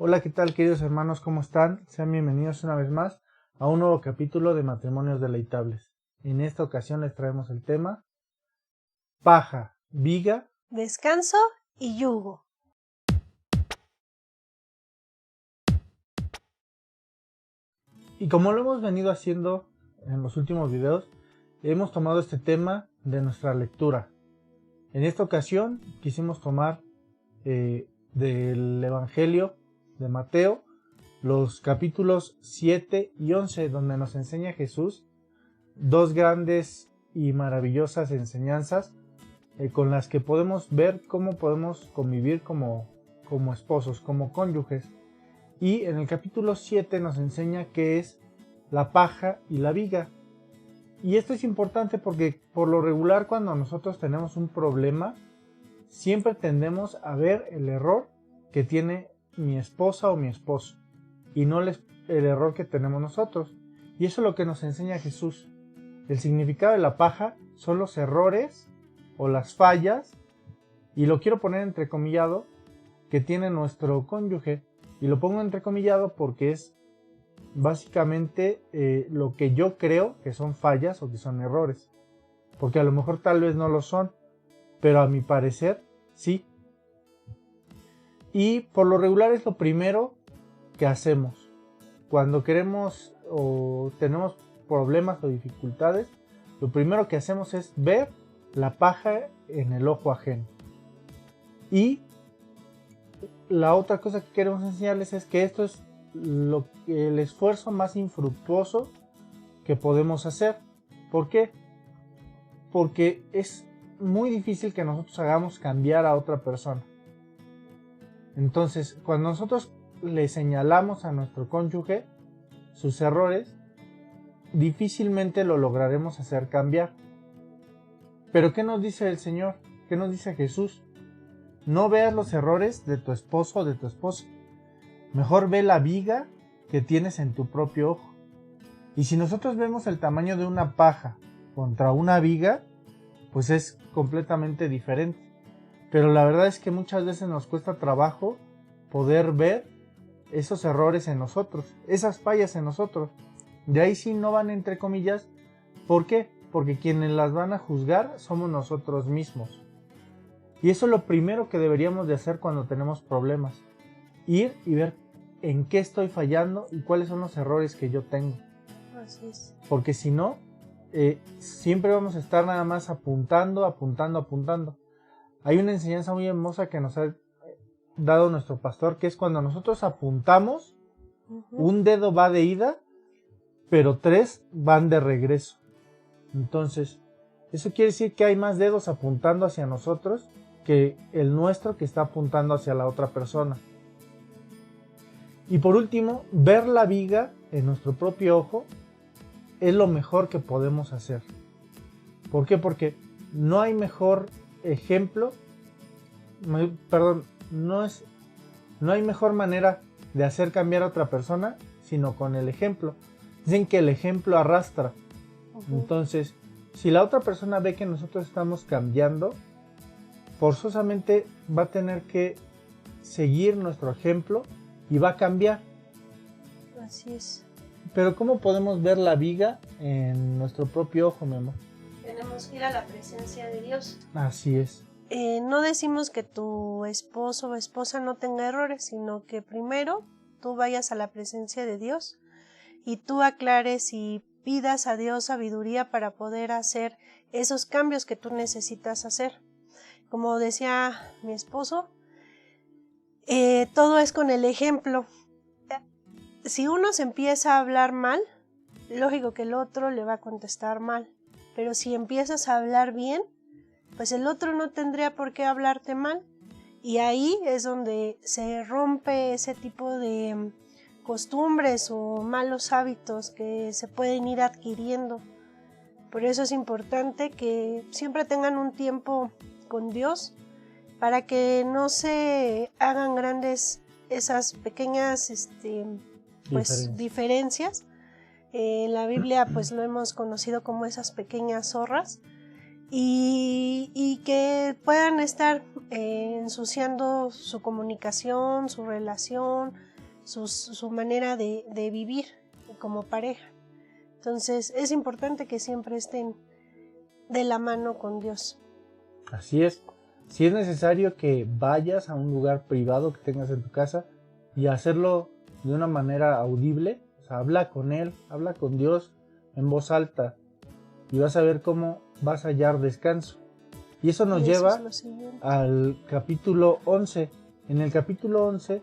Hola, ¿qué tal, queridos hermanos? ¿Cómo están? Sean bienvenidos una vez más a un nuevo capítulo de Matrimonios Deleitables. En esta ocasión les traemos el tema paja, viga, descanso y yugo. Y como lo hemos venido haciendo en los últimos videos, hemos tomado este tema de nuestra lectura. En esta ocasión quisimos tomar del Evangelio de Mateo los capítulos 7 y 11, donde nos enseña Jesús dos grandes y maravillosas enseñanzas con las que podemos ver cómo podemos convivir como esposos, como cónyuges. Y en el capítulo 7 nos enseña qué es la paja y la viga. Y esto es importante porque por lo regular cuando nosotros tenemos un problema, siempre tendemos a ver el error que tiene mi esposa o mi esposo y no el error que tenemos nosotros. Y eso es lo que nos enseña Jesús. El significado de la paja son los errores o las fallas, y lo quiero poner entrecomillado, que tiene nuestro cónyuge. Y lo pongo entrecomillado porque es básicamente lo que yo creo que son fallas o que son errores. Porque a lo mejor tal vez no lo son, pero a mi parecer sí. Y por lo regular es lo primero que hacemos. Cuando queremos o tenemos problemas o dificultades, lo primero que hacemos es ver la paja en el ojo ajeno. Y la otra cosa que queremos enseñarles es que esto es el esfuerzo más infructuoso que podemos hacer. ¿Por qué? Porque es muy difícil que nosotros hagamos cambiar a otra persona. Entonces, cuando nosotros le señalamos a nuestro cónyuge sus errores, difícilmente lo lograremos hacer cambiar. Pero ¿qué nos dice el Señor? ¿Qué nos dice Jesús? No veas los errores de tu esposo o de tu esposa. Mejor ve la viga que tienes en tu propio ojo. Y si nosotros vemos el tamaño de una paja contra una viga, pues es completamente diferente. Pero la verdad es que muchas veces nos cuesta trabajo poder ver esos errores en nosotros, esas fallas en nosotros. De ahí sí no van entre comillas. ¿Por qué? Porque quienes las van a juzgar somos nosotros mismos. Y eso es lo primero que deberíamos de hacer cuando tenemos problemas. Ir y ver en qué estoy fallando y cuáles son los errores que yo tengo. Así es. Porque si no, siempre vamos a estar nada más apuntando. Hay una enseñanza muy hermosa que nos ha dado nuestro pastor, que es cuando nosotros apuntamos, un dedo va de ida, pero 3 van de regreso. Entonces, eso quiere decir que hay más dedos apuntando hacia nosotros que el nuestro que está apuntando hacia la otra persona. Y por último, ver la viga en nuestro propio ojo es lo mejor que podemos hacer. ¿Por qué? Porque no hay mejor ejemplo, no hay mejor manera de hacer cambiar a otra persona sino con el ejemplo. Dicen que el ejemplo arrastra. Entonces, si la otra persona ve que nosotros estamos cambiando, forzosamente va a tener que seguir nuestro ejemplo y va a cambiar. Así es. Pero ¿cómo podemos ver la viga en nuestro propio ojo, mi amor? Tenemos que ir a la presencia de Dios. Así es. No decimos que tu esposo o esposa no tenga errores, sino que primero tú vayas a la presencia de Dios y tú aclares y pidas a Dios sabiduría para poder hacer esos cambios que tú necesitas hacer. Como decía mi esposo, todo es con el ejemplo. Si uno se empieza a hablar mal, lógico que el otro le va a contestar mal. Pero si empiezas a hablar bien, pues el otro no tendría por qué hablarte mal. Y ahí es donde se rompe ese tipo de costumbres o malos hábitos que se pueden ir adquiriendo. Por eso es importante que siempre tengan un tiempo con Dios para que no se hagan grandes esas pequeñas diferencias. En la Biblia pues lo hemos conocido como esas pequeñas zorras y que puedan estar ensuciando su comunicación, su relación, su manera de vivir como pareja. Entonces es importante que siempre estén de la mano con Dios. Así es. Si es necesario que vayas a un lugar privado que tengas en tu casa y hacerlo de una manera audible, o sea, habla con Él, habla con Dios en voz alta y vas a ver cómo vas a hallar descanso. Y eso nos lleva al capítulo 11. En el capítulo 11,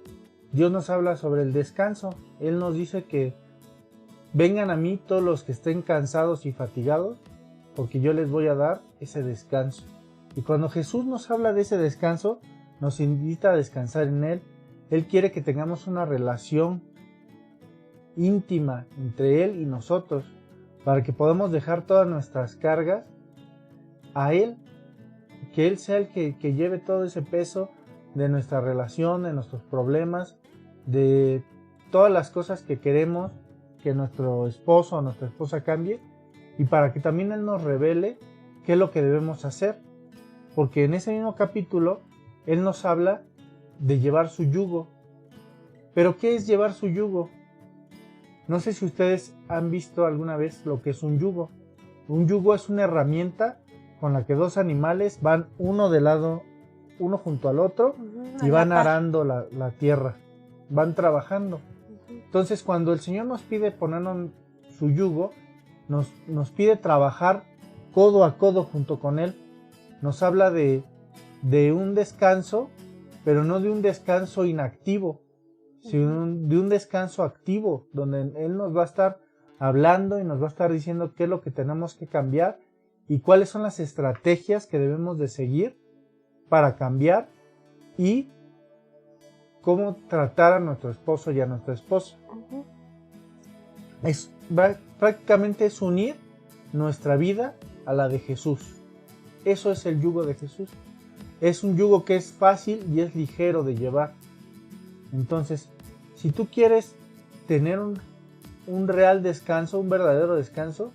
Dios nos habla sobre el descanso. Él nos dice que vengan a mí todos los que estén cansados y fatigados, porque yo les voy a dar ese descanso. Y cuando Jesús nos habla de ese descanso, nos invita a descansar en Él. Él quiere que tengamos una relación íntima entre Él y nosotros, para que podamos dejar todas nuestras cargas a Él, que Él sea el que lleve todo ese peso de nuestra relación, de nuestros problemas, de todas las cosas que queremos que nuestro esposo o nuestra esposa cambie, y para que también Él nos revele qué es lo que debemos hacer, porque en ese mismo capítulo Él nos habla de llevar su yugo. ¿Pero qué es llevar su yugo? No sé si ustedes han visto alguna vez lo que es un yugo. Un yugo es una herramienta con la que dos animales van uno de lado, uno junto al otro, y van arando la tierra, van trabajando. Entonces, cuando el Señor nos pide ponernos su yugo, nos pide trabajar codo a codo junto con Él. Nos habla de un descanso, pero no de un descanso inactivo, sino de un descanso activo, donde Él nos va a estar hablando y nos va a estar diciendo qué es lo que tenemos que cambiar y cuáles son las estrategias que debemos de seguir para cambiar y cómo tratar a nuestro esposo y a nuestra esposa. Prácticamente es unir nuestra vida a la de Jesús. Eso es el yugo de Jesús. Es un yugo que es fácil y es ligero de llevar. Entonces, si tú quieres tener un real descanso, un verdadero descanso,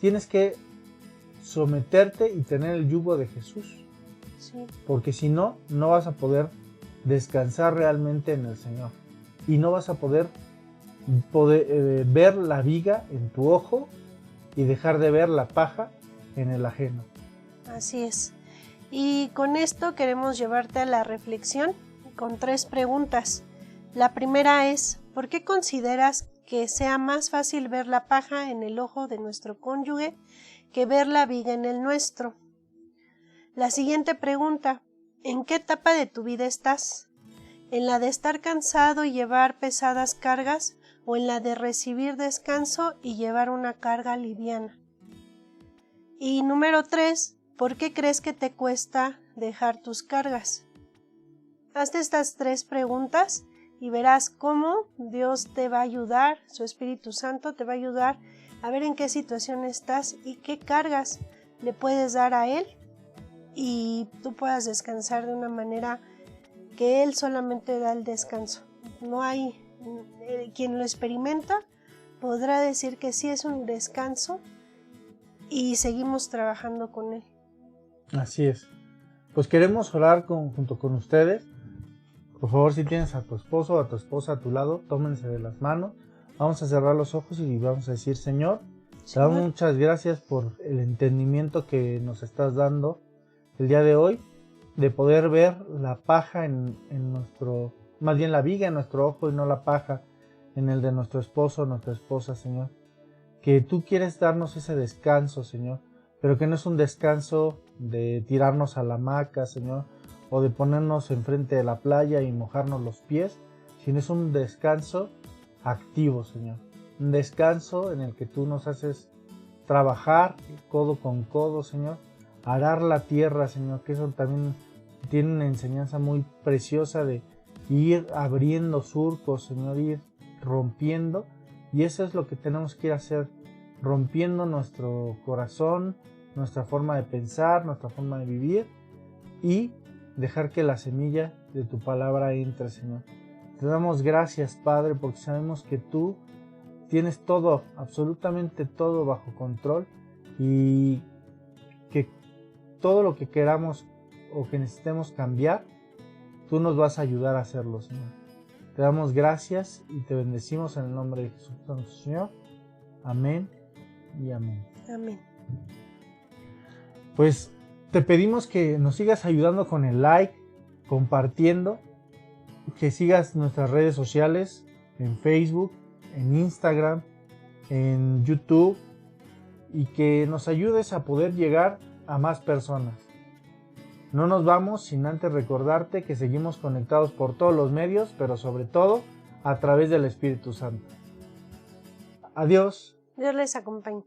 tienes que someterte y tener el yugo de Jesús. Sí. Porque si no, no vas a poder descansar realmente en el Señor. Y no vas a poder ver la viga en tu ojo y dejar de ver la paja en el ajeno. Así es. Y con esto queremos llevarte a la reflexión con 3 preguntas. La primera es, ¿por qué consideras que sea más fácil ver la paja en el ojo de nuestro cónyuge que ver la viga en el nuestro? La siguiente pregunta, ¿en qué etapa de tu vida estás? ¿En la de estar cansado y llevar pesadas cargas o en la de recibir descanso y llevar una carga liviana? Y número 3, ¿por qué crees que te cuesta dejar tus cargas? Hazte estas 3 preguntas y verás cómo Dios te va a ayudar, su Espíritu Santo te va a ayudar a ver en qué situación estás y qué cargas le puedes dar a Él y tú puedas descansar de una manera que Él solamente da el descanso. No hay quien lo experimenta podrá decir que sí es un descanso y seguimos trabajando con Él. Así es. Pues queremos orar junto con ustedes. Por favor, si tienes a tu esposo o a tu esposa a tu lado, tómense de las manos. Vamos a cerrar los ojos y vamos a decir, Señor, te damos muchas gracias por el entendimiento que nos estás dando el día de hoy, de poder ver la paja en nuestro, más bien la viga en nuestro ojo y no la paja en el de nuestro esposo o nuestra esposa, Señor. Que tú quieres darnos ese descanso, Señor, pero que no es un descanso de tirarnos a la hamaca, Señor, o de ponernos enfrente de la playa y mojarnos los pies, sino es un descanso activo, Señor. Un descanso en el que tú nos haces trabajar codo con codo, Señor, arar la tierra, Señor, que eso también tiene una enseñanza muy preciosa de ir abriendo surcos, Señor, ir rompiendo, y eso es lo que tenemos que ir a hacer, rompiendo nuestro corazón, nuestra forma de pensar, nuestra forma de vivir, y dejar que la semilla de tu palabra entre, Señor. Te damos gracias, Padre, porque sabemos que tú tienes todo, absolutamente todo bajo control, y que todo lo que queramos o que necesitemos cambiar, tú nos vas a ayudar a hacerlo, Señor. Te damos gracias y te bendecimos en el nombre de Jesucristo, Señor. Amén y amén. Amén. Pues te pedimos que nos sigas ayudando con el like, compartiendo, que sigas nuestras redes sociales en Facebook, en Instagram, en YouTube, y que nos ayudes a poder llegar a más personas. No nos vamos sin antes recordarte que seguimos conectados por todos los medios, pero sobre todo a través del Espíritu Santo. Adiós. Dios les acompañe.